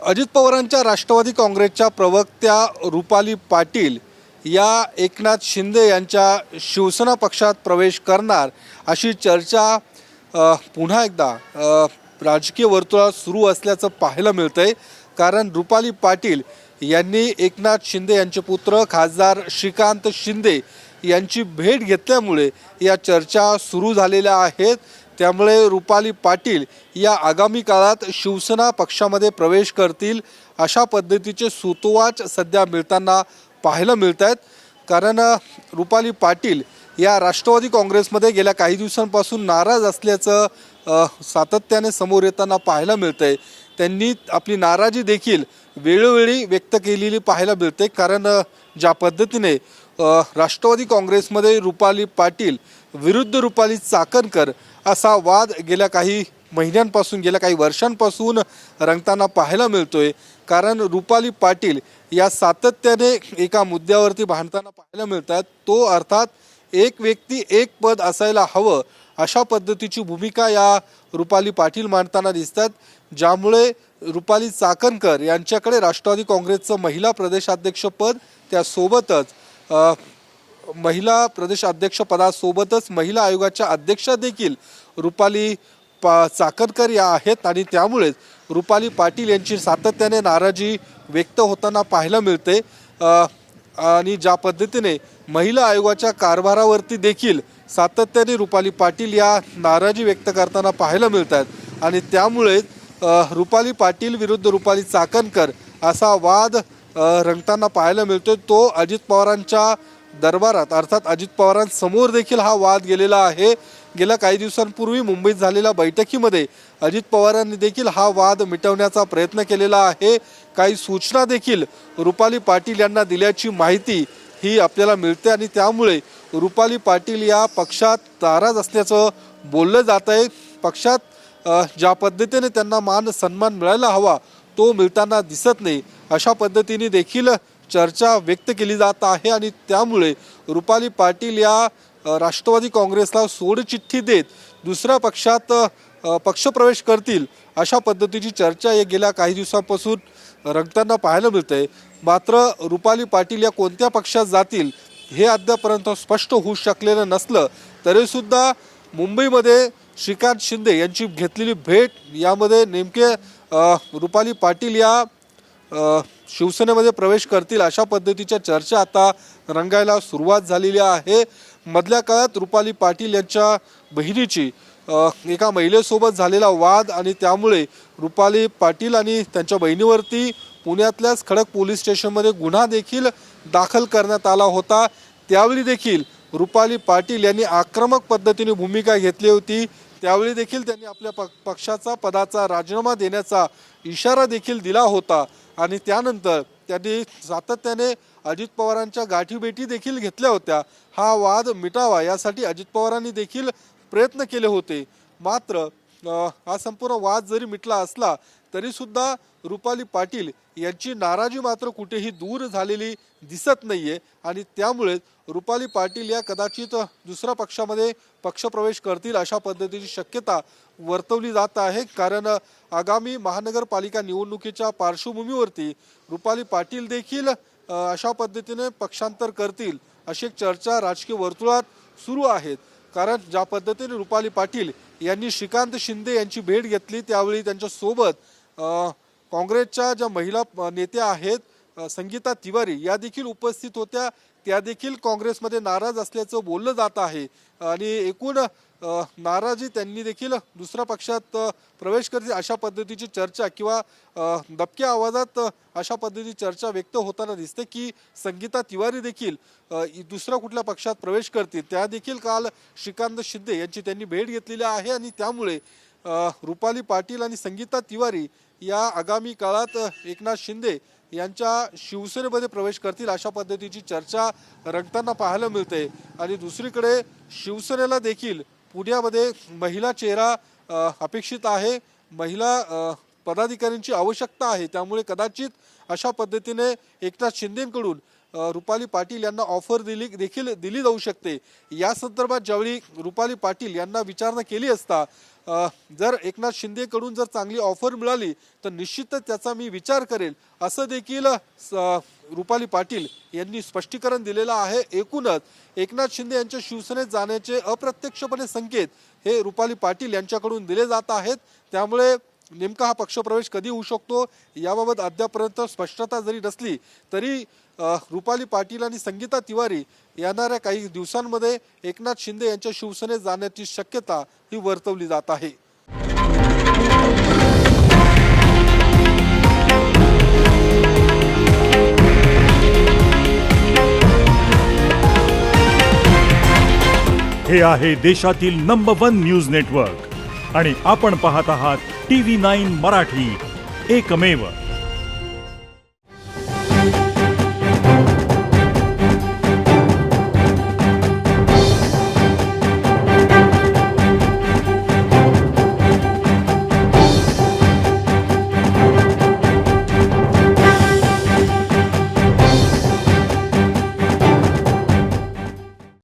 अजित पवारांच्या राष्ट्रवादी काँग्रेसच्या प्रवक्त्या रुपाली पाटील या एकनाथ शिंदे यांच्या शिवसेना पक्षात प्रवेश करणार अशी चर्चा पुन्हा एकदा राजकीय वर्तुळात सुरू असल्याचं पाहायला मिळतंय। कारण रुपाली पाटील यांनी एकनाथ शिंदे यांचे पुत्र खासदार श्रीकांत शिंदे यांची भेट घेतल्यामुळे या चर्चा सुरू झालेल्या आहेत। त्यामुळे रुपाली पाटील या आगामी काळात शिवसेना पक्षामध्ये प्रवेश करतील अशा पद्धतीचे सूतोवाच सध्या मिळताना पाहायला मिळत आहेत। कारण रुपाली पाटील या राष्ट्रवादी काँग्रेसमध्ये गेल्या काही दिवसांपासून नाराज असल्याचं सातत्याने समोर येताना पाहायला मिळतंय। त्यांनी आपली नाराजी देखील वेळोवेळी व्यक्त केलेली पाहायला मिळते। कारण ज्या पद्धतीने राष्ट्रवादी काँग्रेसमध्ये रुपाली पाटील विरुद्ध रुपाली चाकणकर असा वाद गेल्या काही महिन्यांपासून गेल्या काही वर्षांपासून रंगताना पाहायला मिळतोय। कारण रुपाली पाटील या सातत्याने एका मुद्द्यावरती भांडताना पाहायला मिळतात, तो अर्थात एक व्यक्ती एक पद असायला हवं अशा पद्धतीची भूमिका या रुपाली पाटील मांडताना दिसतात। ज्यामुळे रुपाली चाकणकर यांच्याकडे राष्ट्रवादी काँग्रेसचं महिला प्रदेशाध्यक्षपद, त्यासोबतच महिला प्रदेश अध्यक्षपदासोबतच महिला आयोगाच्या अध्यक्षा देखील रुपाली चाकणकर या आहेत। आणि त्यामुळेच रुपाली पाटील यांची सातत्याने नाराजी व्यक्त होताना पाहायला मिळते। आणि ज्या पद्धतीने महिला आयोगाच्या कारभारावरती देखील सातत्याने रुपाली पाटील या नाराजी व्यक्त करताना पाहायला मिळतात। आणि त्यामुळे रुपाली पाटील विरुद्ध रुपाली चाकणकर असा वाद रंगताना पाहायला मिळतोय। तो अजित पवारांच्या दरबारात अर्थात अजित पवारांसमोर देखील हा वाद गेलेला आहे। गेल्या काही दिवसांपूर्वी मुंबईत झालेल्या बैठकीमध्ये अजित पवारांनी देखील हा वाद मिटवण्याचा प्रयत्न केलेला आहे। काही सूचना देखील रुपाली पाटील यांना दिल्याची माहिती ही आपल्याला मिळते। आणि त्यामुळे रुपाली पाटील या पक्षात नाराज असल्याचं बोललं जात आहे। पक्षात ज्या पद्धतीने त्यांना मान सन्मान मिळायला हवा तो मिळताना दिसत नाही अशा पद्धतीने देखील चर्चा व्यक्त केली जात आहे। आणि त्यामुळे रुपाली पाटील या राष्ट्रवादी काँग्रेसला सोडचिठ्ठी देत दुसऱ्या पक्षात पक्षप्रवेश करतील अशा पद्धतीची चर्चा या गेल्या काही दिवसांपासून रंगताना पाहायला मिळते। मात्र रुपाली पाटील या कोणत्या पक्षात जातील हे अद्यापर्यंत स्पष्ट होऊ शकलेलं नसलं तरीसुद्धा मुंबईमध्ये श्रीकांत शिंदे यांची घेतलेली भेट यामध्ये नेमके रुपाली पाटील या शिवसेनेमध्ये प्रवेश करतील अशा पद्धतीच्या चर्चा आता रंगायला सुरुवात झालेली आहे। मधल्या काळात रुपाली पाटील यांच्या बहिणीची एका महिलेसोबत झालेला वाद आणि त्यामुळे रुपाली पाटील आणि त्यांच्या बहिणीवरती पुण्यातल्याच खडक पोलीस स्टेशनमध्ये गुन्हा देखील दाखल करण्यात आला होता। त्यावेळी देखील रुपाली पाटील यांनी आक्रमक पद्धतीने भूमिका घेतली होती। त्यावेळी देखील त्यांनी आपल्या पक्षाचा पदाचा राजीनामा देण्याचा इशारा देखील दिला होता। आणि त्यानंतर त्यांनी सातत्याने अजित पवारांच्या गाठीभेटी देखील घेतल्या होत्या। हा वाद मिटावा यासाठी अजित पवारांनी देखील प्रयत्न केले होते। मात्र हा संपूर्ण वाद जरी मिटला असला तरी सुद्धा रुपाली पाटील यांची नाराजी मात्र कुठेही दूर झालेली दिसत नाहीये। आणि त्यामुळे रुपाली पाटील या कदाचित दुसऱ्या पक्षामध्ये पक्षप्रवेश करतील अशा पद्धतीची शक्यता वर्तवली जात आहे। कारण आगामी महानगरपालिका निवडणुकीच्या पार्श्वभूमीवरती रुपाली पाटील देखील अशा पद्धतीने पक्षांतर करतील अशी एक चर्चा राजकीय वर्तुळात सुरू आहे। कारण ज्या पद्धतीने रुपाली पाटील यांनी श्रीकांत शिंदे यांची भेट घेतली त्यावेळी त्यांच्या सोबत काँग्रेसच्या ज्या महिला नेत्या आहेत संगीता तिवारी या देखील उपस्थित होत्या। त्या देखील काँग्रेसमध्ये नाराज असल्याचं बोललं जात आहे। आणि एकूण नाराजी त्यांनी देखील दुसऱ्या पक्षात प्रवेश करतील अशा पद्धतीची चर्चा किंवा दबक्या आवाजात अशा पद्धतीची चर्चा व्यक्त होताना दिसते की संगीता तिवारी देखील दुसऱ्या कुठल्या पक्षात प्रवेश करतील। त्या देखील काल श्रीकांत शिंदे यांची त्यांनी भेट घेतलेली आहे। आणि त्यामुळे रुपाली पाटील आणि संगीता तिवारी या आगामी काळात एकनाथ शिंदे यांच्या शिवसेनेमध्ये प्रवेश करतील अशा पद्धतीची चर्चा रंगताना पाहायला मिळते। आणि दुसरीकडे शिवसेनेला देखील पुण्यामध्ये महिला चेहरा अपेक्षित आहे, महिला पदाधिकाऱ्यांची आवश्यकता आहे। त्यामुळे कदाचित अशा पद्धतीने एकनाथ शिंदेंकडून रुपाली पाटील यांना ऑफर देखील दिली जाऊ शकते। या संदर्भात ज्यावेळी रुपाली पाटील यांना विचारणा केली असता जर एकनाथ शिंदेकडून जर चांगली ऑफर मिळाली तर निश्चितच त्याचा मी विचार करेल, असं देखील रुपाली पाटील यांनी स्पष्टीकरण दिलेलं आहे. एकूणच एकनाथ शिंदे यांच्या शिवसेनेत जाण्याचे अप्रत्यक्षपणे संकेत हे रुपाली पाटील यांच्याकडून दिले जात आहेत. त्यामुळे नेमका हा पक्षप्रवेश कधी होऊ शकतो याबाबत अद्यापर्यंत स्पष्टता जरी नसली तरी रुपाली पाटील आणि संगीता तिवारी येणाऱ्या काही दिवसांमध्ये एकनाथ शिंदे यांच्या शिवसेनेत जाण्याची शक्यता ही वर्तवली जात आहे. हे आहे देशातील नंबर 1 न्यूज नेटवर्क आणि आपण पाहत आहात TV9 मराठी, एकमेव.